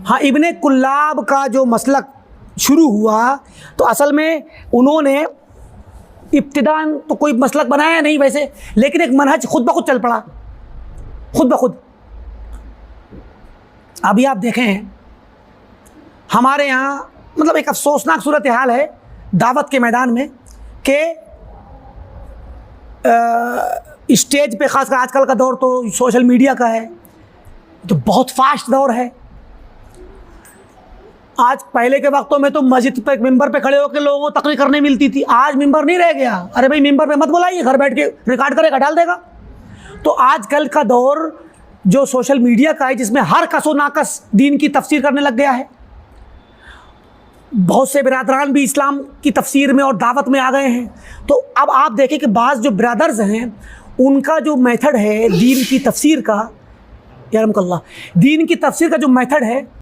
हाँ, इब्ने कुल्लाब का जो मसलक शुरू हुआ तो असल में उन्होंने इब्तिदान तो कोई मसलक बनाया नहीं वैसे, लेकिन एक मनहज खुद ब खुद चल पड़ा, खुद ब खुद। अभी आप देखें हमारे यहाँ मतलब एक अफसोसनाक सूरत हाल है दावत के मैदान में कि स्टेज पे ख़ासकर आजकल का दौर तो सोशल मीडिया का है, तो बहुत फास्ट दौर है। आज पहले के वक्तों में तो मस्जिद पे मिंबर पे खड़े होकर लोगों को तकरीर करने मिलती थी, आज मिंबर नहीं रह गया। अरे भाई मिंबर पे मत बुलाइए, घर बैठ के रिकॉर्ड करेगा डाल देगा। तो आजकल का दौर जो सोशल मीडिया का है जिसमें हर कसो नाकस दीन की तफसीर करने लग गया है। बहुत से बिरादरान भी इस्लाम की तफसीर में और दावत में आ गए हैं। तो अब आप देखें कि बाज़ जो ब्रदर्स हैं उनका जो मेथड है दीन की तफसीर का, यारहमुकल्लाह, दीन की तफसीर का जो मेथड है